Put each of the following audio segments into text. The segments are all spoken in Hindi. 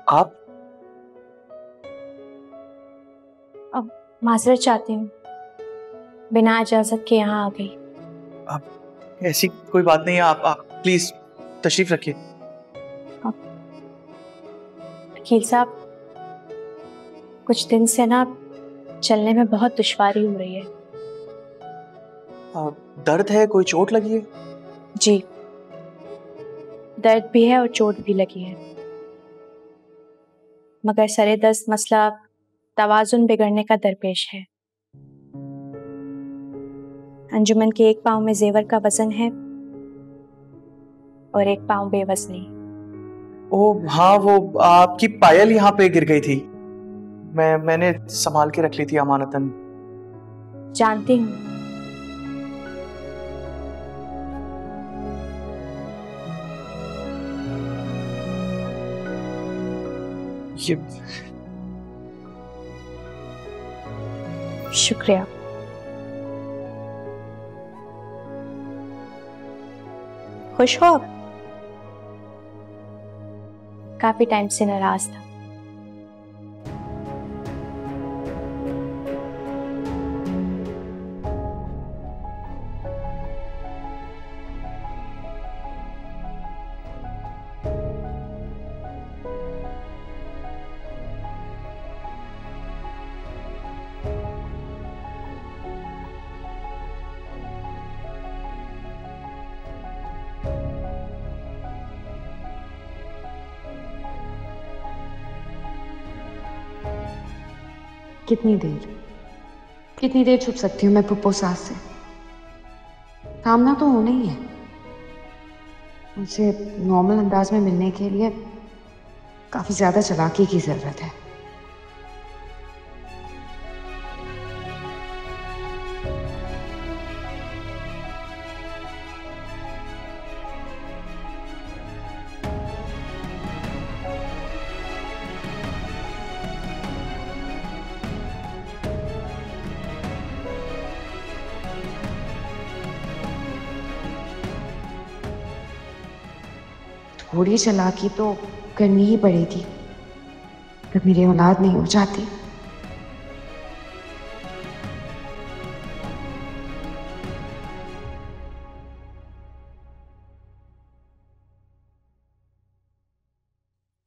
आप? अब माजरत चाहती हूँ, बिना इजाजत के यहाँ आ गई। आप ऐसी कोई बात नहीं है, आप प्लीज तशरीफ रखिए। वकील साहब, कुछ दिन से ना चलने में बहुत दुश्वारी हो रही है। दर्द है? कोई चोट लगी है? जी, दर्द भी है और चोट भी लगी है, मगर सरे दस्त मसला तवाजुन बिगड़ने का दरपेश है। अंजुमन के एक पाँव में जेवर का वजन है और एक पाँव बेवजनी। ओह हाँ, वो आपकी पायल यहाँ पे गिर गई थी। मैंने संभाल के रख ली थी अमानतन। जानती हूँ, ये शुक्रिया। खुश हो अब? काफी टाइम से नाराज था। कितनी देर छुप सकती हूँ मैं पुप्पो सास से? सामना तो होना ही है। उनसे नॉर्मल अंदाज में मिलने के लिए काफी ज्यादा चालाकी की जरूरत है। थोड़ी चालाकी तो करनी ही पड़ेगी, तब मेरी औलाद नहीं हो जाती।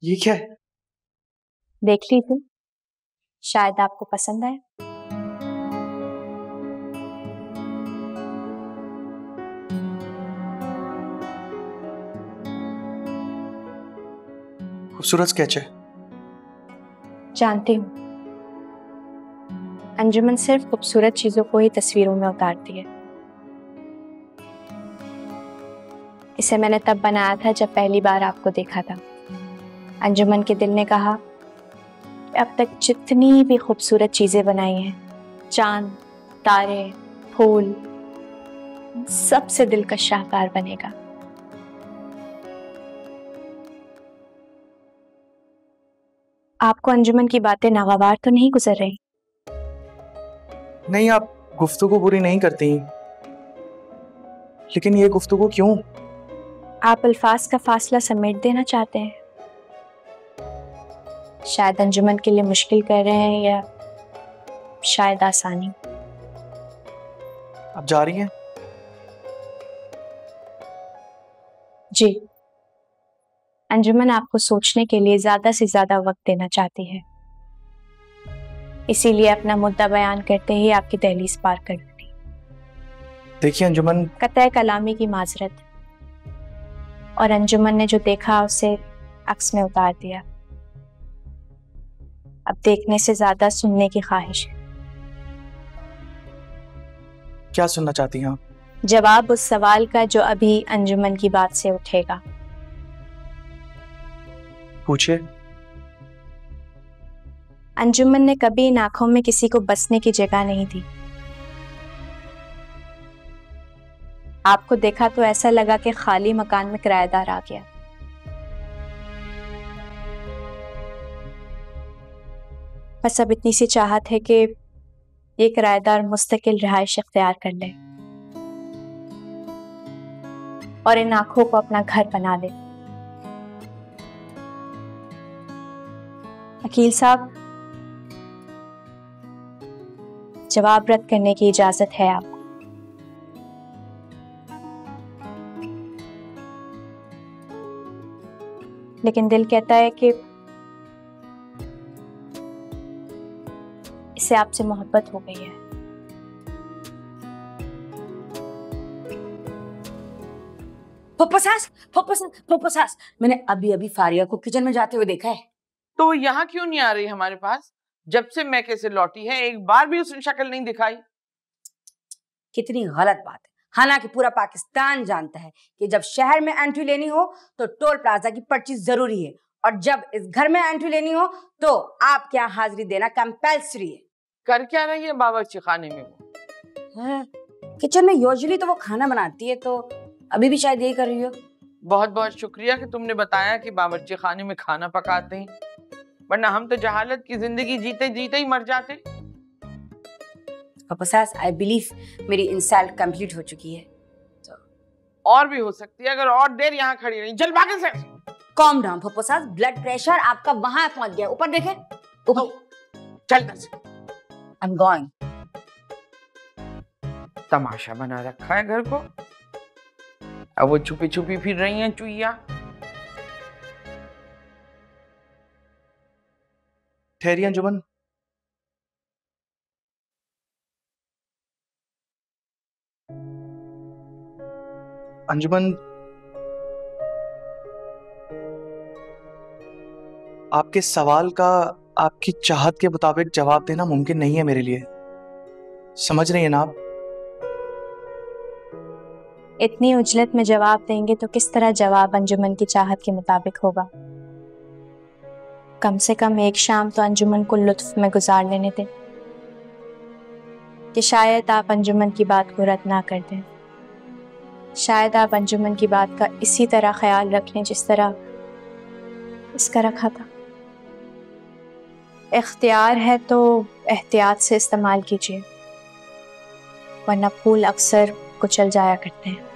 ये क्या है? देख लीजिए, शायद आपको पसंद आए। खूबसूरत स्केच है। जानती हूँ, अंजुमन सिर्फ खूबसूरत चीजों को ही तस्वीरों में उतारती है। इसे मैंने तब बनाया था जब पहली बार आपको देखा था। अंजुमन के दिल ने कहा कि अब तक जितनी भी खूबसूरत चीजें बनाई हैं, चांद, तारे, फूल, सबसे दिल का शाहकार बनेगा। आपको अंजुमन की बातें नागवार तो नहीं गुजर रही? नहीं, आप गुफ्तगू पूरी नहीं करती, लेकिन ये गुफ्तगू क्यों? आप अल्फाज का फासला समेट देना चाहते हैं। शायद अंजुमन के लिए मुश्किल कर रहे हैं या शायद आसानी। आप जा रही हैं? जी, अंजुमन आपको सोचने के लिए ज्यादा से ज्यादा वक्त देना चाहती है, इसीलिए अपना मुद्दा बयान करते ही आपकी दहलीज पार कर दी। देखिए अंजुमन, कतई कलामी की माजरत, और अंजुमन ने जो देखा उसे अक्स में उतार दिया। अब देखने से ज्यादा सुनने की ख्वाहिश है। क्या सुनना चाहती हैं आप? जवाब उस सवाल का जो अभी अंजुमन की बात से उठेगा। पूछिए। अंजुमन ने कभी इन आंखों में किसी को बसने की जगह नहीं दी। आपको देखा तो ऐसा लगा कि खाली मकान में किराएदार आ गया। बस अब इतनी सी चाहत है कि ये किराएदार मुस्तकिल रिहाइश इख्तियार कर ले और इन आंखों को अपना घर बना ले। वकील साहब, जवाब रद्द करने की इजाजत है आपको। लेकिन दिल कहता है कि इसे आपसे मोहब्बत हो गई है। फुप्पो सास, मैंने अभी अभी फारिया को किचन में जाते हुए देखा है। तो वो यहाँ क्यों नहीं आ रही हमारे पास? जब से मैके से लौटी है एक बार भी उसने शक्ल नहीं दिखाई। कितनी गलत बात है। हालांकि पूरा पाकिस्तान जानता है कि जब शहर में एंट्री लेनी हो तो टोल प्लाजा की पर्ची जरूरी है, और जब इस घर में एंट्री लेनी हो तो आपके यहाँ हाजिरी देना कंपल्सरी है। कर क्या रही है बावर्ची खाने में वो? किचन में यूजुअली तो वो खाना बनाती है, तो अभी भी शायद यही कर रही हो। बहुत बहुत शुक्रिया कि तुमने बताया कि बावर्ची खाने में खाना पकाते हैं, वरना हम तो जहालत की जिंदगी जीते जीते ही मर जाते। आई बिलीव मेरी इंसल्ट कंप्लीट हो चुकी है। तो और भी हो सकती है अगर और देर यहाँ खड़ी रही। चल भागे से। कॉम डाउन फपोसास, ब्लड प्रेशर आपका वहां पहुंच गया, ऊपर देखे ऊपर। चल आई एम गोइंग। तमाशा बना रखा है घर को। अब वो छुपी छुपी फिर रही हैं चुईया। ठहरिए अंजुमन। अंजुमन, आपके सवाल का आपकी चाहत के मुताबिक जवाब देना मुमकिन नहीं है मेरे लिए। समझ रही हैं ना आप? इतनी उजलत में जवाब देंगे तो किस तरह जवाब अंजुमन की चाहत के मुताबिक होगा। कम से कम एक शाम तो अंजुमन को लुत्फ में गुजार लेने दें, कि शायद आप अंजुमन की बात को रद्द ना कर दें। शायद आप अंजुमन की बात का इसी तरह ख्याल रख लें जिस तरह इसका रखा था। इख्तियार है तो एहतियात से इस्तेमाल कीजिए, वरना फूल अक्सर कुचल जाया करते हैं।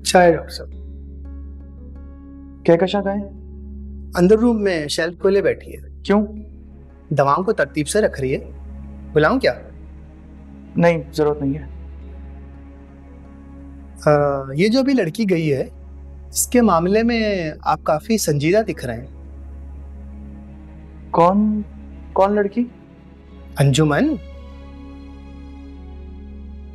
चाय डॉक्टर साहब। कहकशा का है? अंदर रूम में शेल्फ खोले बैठी है। क्यों? दवाओं को तरतीब से रख रही है। बुलाऊं क्या? नहीं, जरूरत नहीं है। ये जो अभी लड़की गई है, इसके मामले में आप काफी संजीदा दिख रहे हैं। कौन कौन लड़की? अंजुमन।